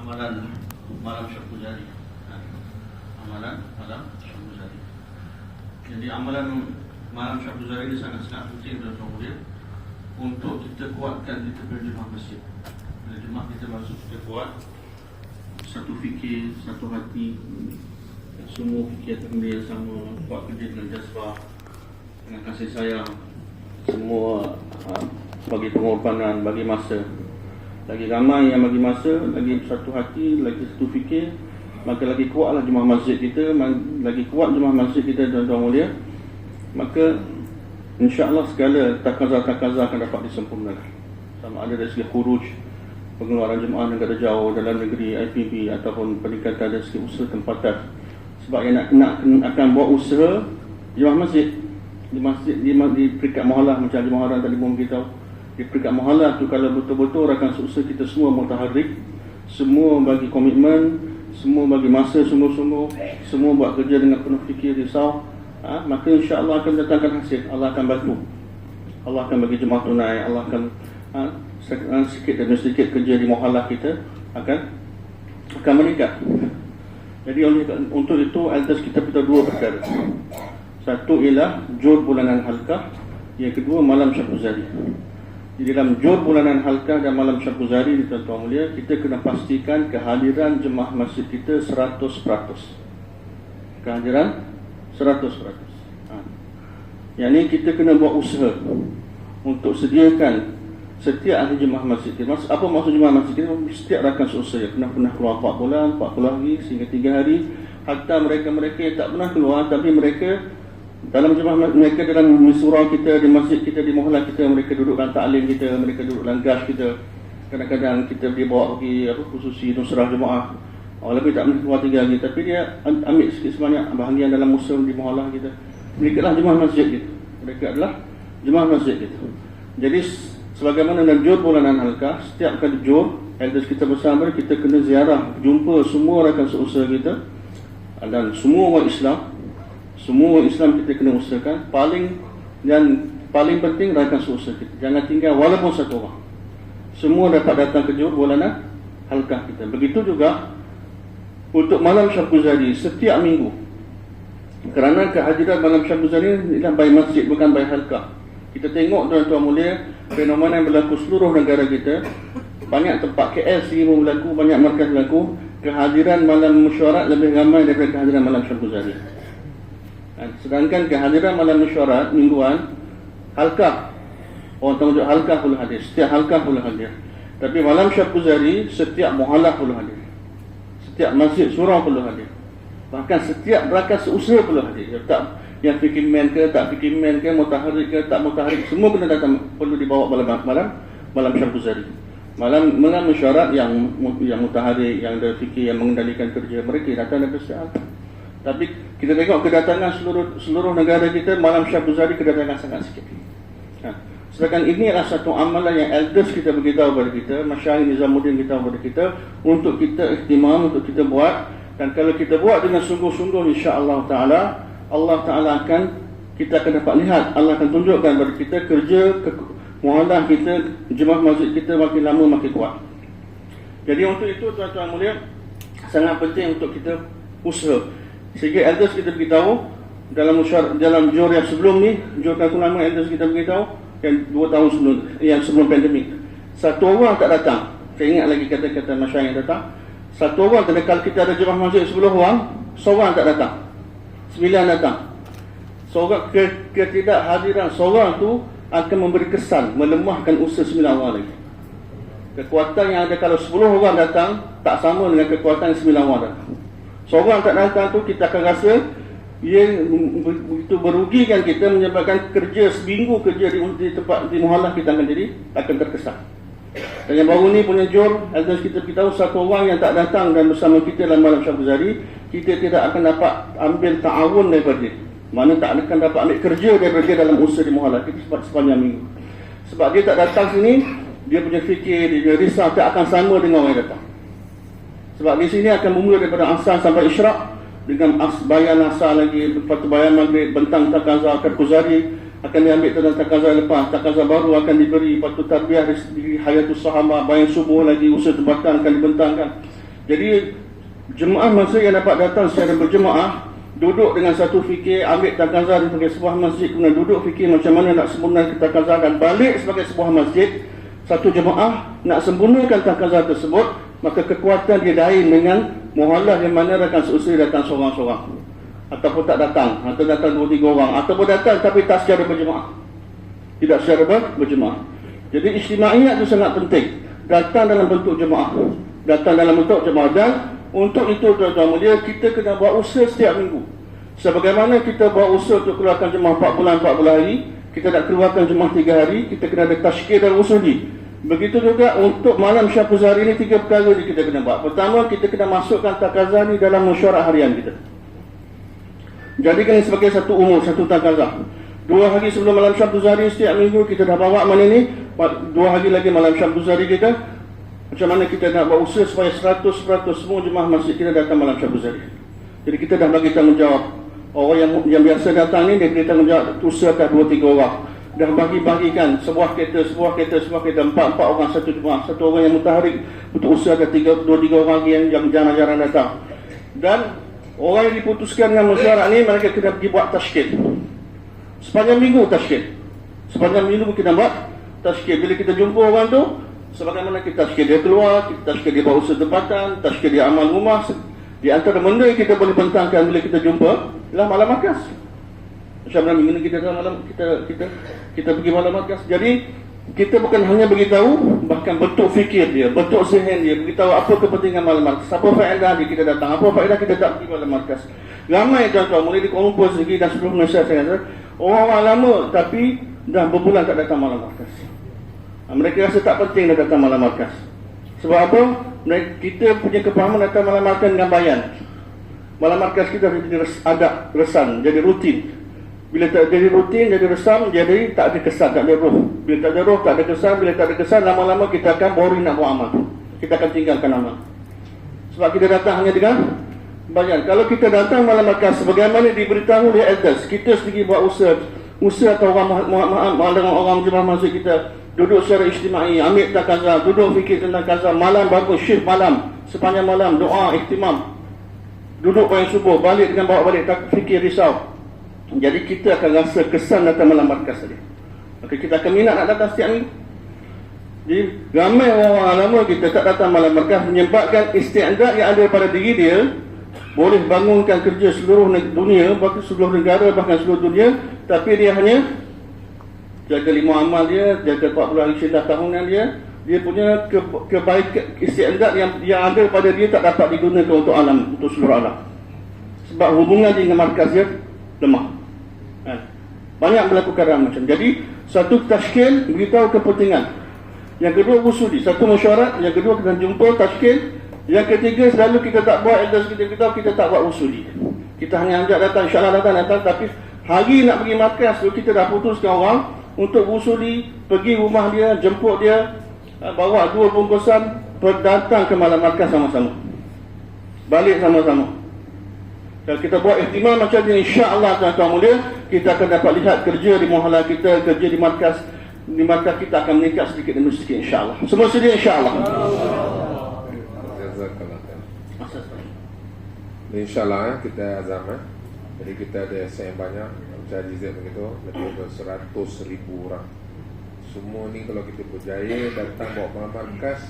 amalan malam Syabtu Jari. Amalan malam Syabtu Jari. Jadi amalan malam Syabtu Jari ini sangat-sangat penting dan mulia untuk kita kuatkan kita berjemaah masjid. Bila jemaah kita masuk, kita kuat satu fikir, satu hati, semua fikir benda yang sama, buat kerja dengan jazbah, dengan kasih sayang, semua bagi pengorbanan, bagi masa. Lagi ramai yang bagi masa, lagi satu hati, lagi satu fikir, maka lagi kuatlah jemaah masjid kita, lagi kuat jemaah masjid kita tuan-tuan mulia. Maka insya-Allah segala takaza-takaza akan dapat disempurnakan. Sama ada dari segi khuruj, pengeluaran jemaah negara jauh, dalam negeri, IPB ataupun peningkatan dari segi usaha tempatan. Sebab yang nak akan buat usaha jemaah masjid di peringkat mahalah, macam jemaah orang tadi pun beritahu. Di peringkat mahalah tu kalau betul-betul rakan seusaha kita semua mutaharrik, semua bagi komitmen, semua bagi masa sungguh-sungguh, semua buat kerja dengan penuh fikir, risau, maka insya-Allah akan datangkan hasil. Allah akan bantu. Allah akan bagi jemaah tunai, Allah akan sikit demi sedikit kerja di mahalah kita akan meningkat. Jadi untuk itu elders kita beritahu dua perkara. Satu ialah jur bulanan halqah, yang kedua malam Syabtu Jari. Di dalam jur bulanan halqah dan malam Syabtu Jari, tuan-tuan mulia, kita kena pastikan kehadiran jemaah masjid kita 100%. Kehadiran 100%. Yang ini kita kena buat usaha untuk sediakan setiap ahli jemaah masjid kita. Apa maksud jemaah masjid kita? Setiap rakan seusaha pernah keluar 4 bulan, 40 hari, sehingga 3 hari. Hatta mereka-mereka yang tak pernah keluar, tapi mereka dalam jemaah mereka, dalam surau kita, di masjid kita, di mahalah kita, mereka duduk dalam taklim kita, mereka duduk dalam gas kita. Kadang-kadang kita dibawa pergi khususi nusrah jemaah, lebih tak boleh keluar 3 hari, tapi dia ambil sikit sebanyak bahagian dalam musim di mahalah kita. Mereka adalah jemaah masjid kita. Mereka adalah jemaah masjid kita. Jadi sebagaimana dalam jur bulanan halqah, setiap kali jur, elders kita bersama, kita kena ziarah, jumpa semua rakan seusaha kita dan semua orang Islam. Semua Islam kita kena usahakan. Paling penting rakan seusaha kita, jangan tinggal walaupun satu orang. Semua dapat datang ke jur bulanan halqah kita. Begitu juga untuk malam Syabtu Jari setiap minggu. Kerana kehadiran malam Syabtu Jari ialah by masjid, bukan by halqah. Kita tengok tuan-tuan mulia, fenomena yang berlaku seluruh negara kita. Banyak tempat KL sendiri pun berlaku, banyak markas berlaku. Kehadiran malam mesyuarat lebih ramai daripada kehadiran malam Syabtu Jari. Sedangkan kehadiran malam mesyuarat mingguan, halqah, orang tahu halqah perlu hadir, setiap halqah perlu hadir. Tapi malam Syabtu Jari setiap muhalah perlu hadir, setiap masjid surau perlu hadir, bahkan setiap rakan seusaha perlu hadir. Tak yang fikir men ke, tak fikir men ke, mutaharrik ke, tak mutaharrik, semua kena datang, perlu dibawa malam Syabtu Jari. Malam mesyuarat yang mutaharrik, yang ada fikir, yang mengendalikan kerja, mereka datang daripada setiap. Tapi kita tengok kedatangan seluruh negara kita, malam Syabtu Jari kedatangan sangat sikit. Sedangkan ini adalah satu amalan yang elders kita beritahu kepada kita, Masyayikh Nizamuddin beritahu kepada kita, untuk kita ihtimam, untuk kita buat. Dan kalau kita buat dengan sungguh-sungguh, insya-Allah Ta'ala, Allah Ta'ala kita akan dapat lihat, Allah akan tunjukkan kepada kita kerja muhalah kita, jemaah masjid kita makin lama makin kuat. Jadi untuk itu tuan-tuan mulia, sangat penting untuk kita usaha. Sehingga elders kita beritahu dalam jur yang sebelum ni, jur kampung lama, elders kita beritahu yang 2 tahun sebelum pandemik, satu orang tak datang. Saya ingat lagi kata-kata masyarakat yang datang, satu orang, kalau kita ada jemaah masjid 10 orang, seorang tak datang, 9 datang. Seorang ketidakhadiran seorang tu akan memberi kesan melemahkan usaha 9 orang lagi. Kekuatan yang ada kalau 10 orang datang tak sama dengan kekuatan yang 9 orang datang. Seorang tak datang tu, kita akan rasa ia begitu merugikan kita, menyebabkan kerja seminggu kerja di tempat di muhalah kita akan terkesan. Dan yang baru ni punya jur, elders kita beritahu satu orang yang tak datang dan bersama kita dalam malam Syabtu Jari, kita tidak akan dapat ambil ta'awun daripada dia. Mana tak akan dapat ambil kerja daripada dia dalam usaha di muhalah kita sepanjang minggu. Sebab dia tak datang sini, dia punya fikir, dia punya risau tak akan sama dengan orang yang datang. Sebab di sini akan bermula daripada asar sampai isyraq, dengan bayan asar lagi, lepas tu bayan maghrib, bentang takaza, akad kuzari, akan diambil tentang takaza lepas, takaza baru akan diberi, lepas tu tarbiyah di hayatus sahamah, bayan subuh lagi, usaha tempatan akan dibentangkan. Jadi jemaah masa yang dapat datang secara berjemaah, duduk dengan satu fikir, ambil takazah sebagai sebuah masjid, kemudian duduk fikir macam mana nak sempurnakan takazah dan balik sebagai sebuah masjid. Satu jemaah nak sempurnakan takazah tersebut, maka kekuatan dia lain dengan muhallah yang mana rakan seusia datang seorang-seorang, ataupun tak datang, atau datang 2-3 orang, ataupun datang tapi tak secara berjemaah, tidak secara berjemaah. Jadi ijtimaiyat itu sangat penting, datang dalam bentuk jemaah, datang dalam bentuk jemaah. Dan untuk itu tuan-tuan mulia, kita kena buat usaha setiap minggu. Sebagaimana kita buat usaha untuk keluarkan jemaah 4 bulan 40 hari, kita nak keluarkan jemaah 3 hari, kita kena ada tashkil dan usuli. Begitu juga untuk malam Syafuzari ini, 3 perkara yang kita kena buat. Pertama, kita kena masukkan takazah ni dalam mesyuarat harian kita. Jadikan ini sebagai satu umur, satu takazah. 2 hari sebelum malam Syafuzari setiap minggu kita dah bawa mana ni, 2 hari lagi malam Syafuzari kita. Macam mana kita nak buat usaha supaya 100% semua jemaah masjid kita datang malam Syafuzari. Jadi kita dah bagi tanggungjawab. Orang yang biasa datang ni, dia beri tanggungjawab usahakan 2-3 orang. Dah bagi-bagikan sebuah kereta, 4 orang satu jemaah, satu orang yang mutaharik untuk usahakan 2-3 orang yang jarang-jarang datang. Dan orang yang diputuskan dengan mesyuarat ni, mereka kena pergi buat tashkil sepanjang minggu. Sepanjang minggu kita buat tashkil. Bila kita jumpa orang tu, sebagaimana kita tashkil dia keluar, kita tashkil dia buat usaha tempatan, tashkil dia amal rumah. Di antara benda yang kita boleh bentangkan bila kita jumpa ialah malam markas. Macam mana minggu ni kita pergi malam markas. Jadi kita bukan hanya beritahu, bahkan bentuk fikir dia, bentuk zihin dia, beritahu apa kepentingan malam markas, apa faedah dia kita datang, apa faedah kita tak pergi malam markas. Ramai tuan-tuan mulai di Kuala Lumpur segi dan seluruh Malaysia, saya kata orang lama tapi dah berbulan tak datang malam markas. Mereka rasa tak penting dah datang malam markas. Sebab apa? Kita punya kepahaman datang malam markas dengan bayan. Malam markas kita jadi adat, resan, jadi rutin. Bila tak jadi rutin, jadi resam, jadi tak ada kesan, tak ada roh. Bila tak ada roh, tak ada kesan. Bila tak ada kesan, lama-lama kita akan boring nak buat amal. Kita akan tinggalkan amal. Sebab kita datang hanya dengan bayan. Kalau kita datang malam markas, sebagaimana diberitahu oleh elders, kita sendiri buat usaha atau orang jemaah masjid kita duduk secara ijtimai, ambil takazah, duduk fikir tentang takazah, malam bagus, shift malam, sepanjang malam, doa, ihtimam, duduk bayang subuh, balik dengan bawa balik fikir risau. Jadi kita akan rasa kesan datang malam markas tadi. Maka kita akan minat nak datang setiap minggu. Jadi ramai orang lama kita tak datang malam markas, menyebabkan istiadat yang ada pada diri dia boleh bangunkan kerja seluruh dunia, bahkan seluruh negara, bahkan seluruh dunia, tapi dia hanya jaga 5 amal dia, jaga 40 hari syidah tahunan dia punya kebaikan istiadat yang ada pada dia tak dapat digunakan untuk alam, untuk seluruh alam. Sebab hubungan dia dengan markas dia lemah. Banyak melakukan hal macam. Jadi satu tashkil, beritahu kepentingan. Yang kedua usuli, satu mesyuarat. Yang kedua kita jumpa tashkil. Yang ketiga selalu kita tak buat elders kita tak buat usuli. Kita hanya ajak datang, insyaAllah datang. Tapi hari nak pergi markas tu kita dah putuskan orang untuk usuli, pergi rumah dia, jemput dia, bawa 2 bungkusan, datang ke malam markas sama-sama, balik sama-sama. Kalau kita buat ihtimam macam ni, insya-Allah tuan-tuan mulia, kita akan dapat lihat kerja di muhallah kita, kerja di markas kita akan meningkat sedikit demi sedikit, insya-Allah. Semua sedia, insya-Allah. Jazakallah. Insya-Allah kita azam. Jadi kita ada yang banyak, macam Rizal begitu, lebih dari 100,000 orang. Semua ni kalau kita berjaya datang bawa markas,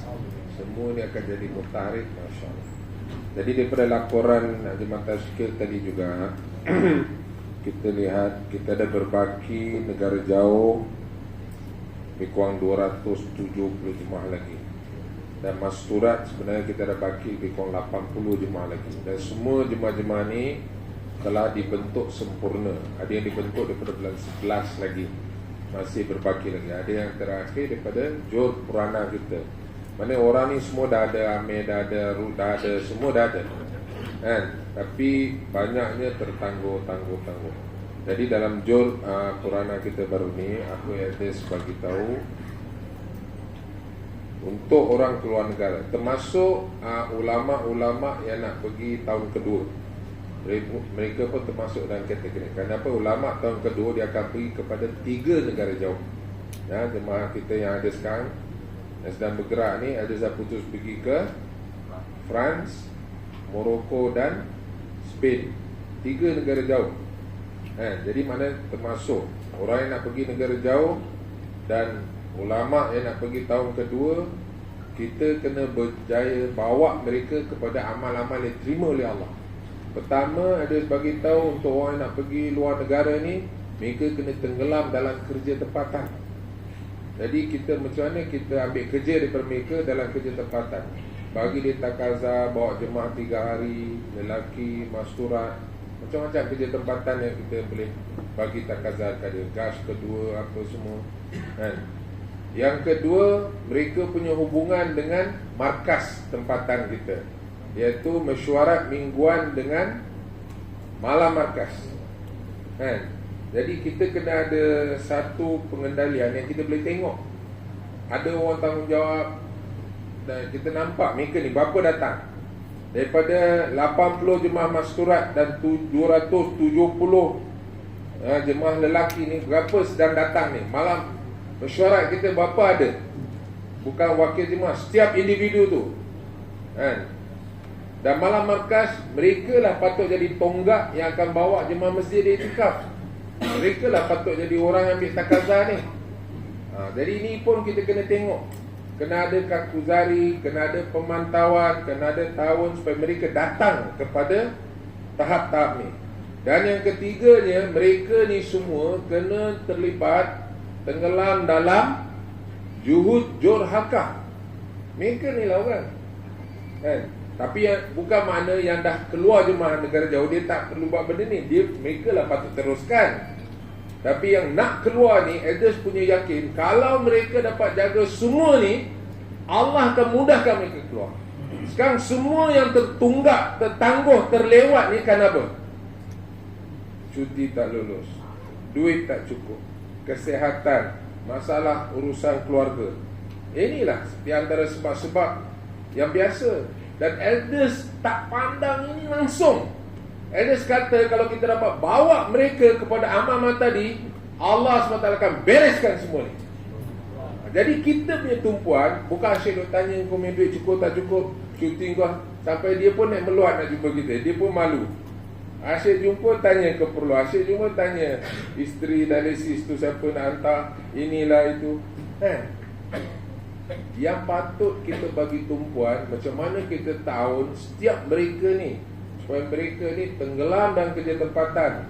semua ni akan jadi mutaharrik, masya-Allah. Jadi daripada laporan Jemaah Tashkil tadi juga kita lihat kita ada berbaki negara jauh lebih kurang 270 jemaah lagi. Dan Masturat sebenarnya kita ada baki lebih kurang 80 jemaah lagi. Dan semua jemaah-jemaah ni telah dibentuk sempurna. Ada yang dibentuk daripada bulan 11 lagi, masih berbaki lagi. Ada yang terakhir daripada Johor Purana kita. Mana orang ni semua dah ada, Amir dah ada, Ruth dah ada, semua dah ada kan? Tapi banyaknya tertangguh. Jadi dalam Johor Purana kita baru ni, aku ada bagi tahu untuk orang keluar negara, termasuk ulama-ulama yang nak pergi tahun kedua, mereka pun termasuk dalam kategori. Kenapa? Ulama tahun kedua dia akan pergi kepada 3 negara jauh. Ya, jemaah kita yang ada sekarang yang sedang bergerak ni, ada saya putus pergi ke France, Morocco dan Spain. 3 negara jauh. Jadi mana termasuk orang yang nak pergi negara jauh dan ulama yang nak pergi tahun kedua, kita kena berjaya bawa mereka kepada amal-amal yang terima oleh Allah. Pertama, ada bagi tahu untuk orang yang nak pergi luar negara ni, mereka kena tenggelam dalam kerja tempatan. Jadi kita macam mana kita ambil kerja daripada mereka dalam kerja tempatan. Bagi dia takaza, bawa jemaah 3 hari, lelaki, masturat, macam-macam kerja tempatan yang kita boleh bagi takaza kepada gas kedua, apa semua kan. Yang kedua, mereka punya hubungan dengan markas tempatan kita, iaitu mesyuarat mingguan dengan malam markas kan. Jadi kita kena ada satu pengendalian yang kita boleh tengok. Ada orang tanggungjawab dan kita nampak mereka ni berapa datang. Daripada 80 jemaah masturat dan 270 jemaah lelaki ni, berapa sedang datang ni. Malam mesyuarat kita berapa ada. Bukan wakil jemaah, setiap individu tu kan. Dan malam markas, mereka lah patut jadi tonggak yang akan bawa jemaah masjid di iktikaf. Mereka lah patut jadi orang yang ambil takaza ni. Jadi ini pun kita kena tengok. Kena ada kakuzari, kena ada pemantauan, kena ada tahun supaya mereka datang kepada tahap-tahap ni. Dan yang ketiganya, mereka ni semua kena terlibat, tenggelam dalam juhud jurhakah. Mereka ni lah orang kan. Tapi yang, bukan makna yang dah keluar jemaah negara jauh dia tak perlu buat benda ni. Mereka lah patut teruskan. Tapi yang nak keluar ni, elders punya yakin, kalau mereka dapat jaga semua ni, Allah akan mudahkan mereka keluar. Sekarang semua yang tertunggak, tertangguh, terlewat ni kan apa? Cuti tak lulus, duit tak cukup, kesihatan, masalah urusan keluarga. Inilah di antara sebab-sebab yang biasa. Dan elders tak pandang ini langsung. Elders kata kalau kita dapat bawa mereka kepada amal tadi, Allah SWT akan bereskan semua ni. Jadi kita punya tumpuan bukan asyik duk tanya kau punya duit cukup tak cukup, cuti kau, sampai dia pun naik meluat nak jumpa kita. Dia pun malu. Asyik jumpa tanya keperluan, asyik jumpa tanya isteri dialisis tu siapa nak hantar, inilah itu. Yang patut kita bagi tumpuan, macam mana kita tahu setiap mereka ni, supaya mereka ni tenggelam dalam kerja tempatan.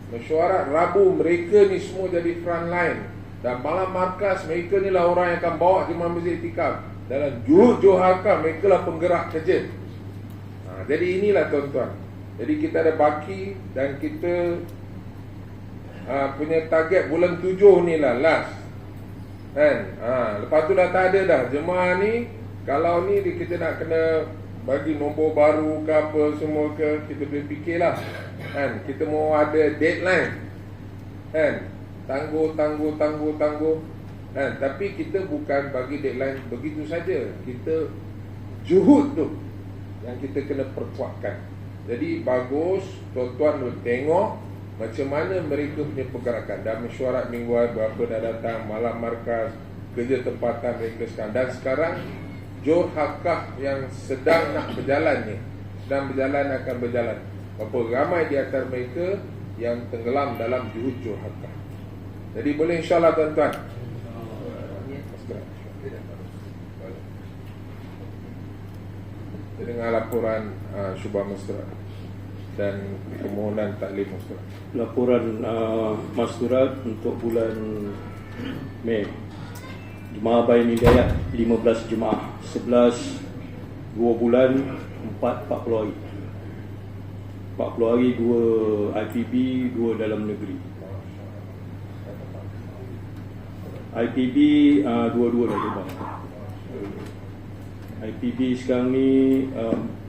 Mesyuarat Rabu, mereka ni semua jadi front line. Dan malam markas, mereka ni lah orang yang akan bawa jemaah masjid iktikaf. Dalam juhud-juhakah, mereka lah penggerak kerja. Jadi inilah tuan-tuan. Jadi kita ada baki dan kita punya target bulan 7 ni lah last kan. Lepas tu dah tak ada dah jemaah ni. Kalau ni kita nak kena bagi nombor baru ke apa semua ke, kita boleh fikirlah kan. Kita mau ada deadline kan, tangguh kan. Tapi kita bukan bagi deadline begitu saja. Kita juhud tu yang kita kena perkuatkan. Jadi bagus tuan-tuan tengok macam mana mereka punya pergerakan. Dan mesyuarat mingguan berapa dah datang, malam markas, kerja tempatan mereka sekarang. Dan sekarang jurhakah yang sedang nak berjalan ni, sedang berjalan akan berjalan. Berapa ramai di antara mereka yang tenggelam dalam juhud jurhakah. Jadi boleh insyaAllah tuan-tuan. Kita dengar laporan Syubah Masturat dan permohonan taklim Masturat. Laporan Masturat untuk bulan Mei. Jemaah Bayan Hidayat 15 jemaah, 11 2 bulan 40 hari. 40 hari 2 IPB, 2 dalam negeri. IPB dua-dua dah terbang. IPB sekarang ni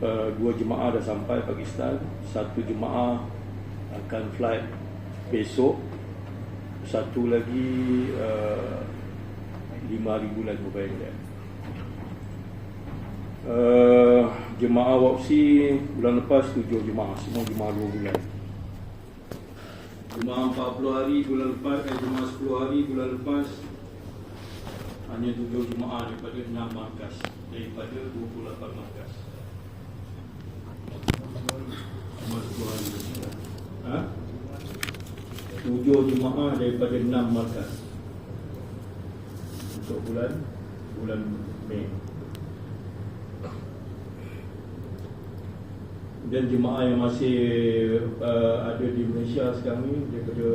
2 jemaah dah sampai Pakistan, 1 jemaah akan flight besok, 1 lagi 5 hari bulan berbayar. Jemaah Wapsi bulan lepas 7 jemaah, semua jemaah 2 bulan. Jemaah 40 hari bulan lepas, jemaah 10 hari bulan lepas hanya 7 jemaah daripada 6 markas, daripada 28 markas. 7 jemaah daripada 6 markas untuk bulan Mei. Dan jemaah yang masih ada di Malaysia sekarang ni daripada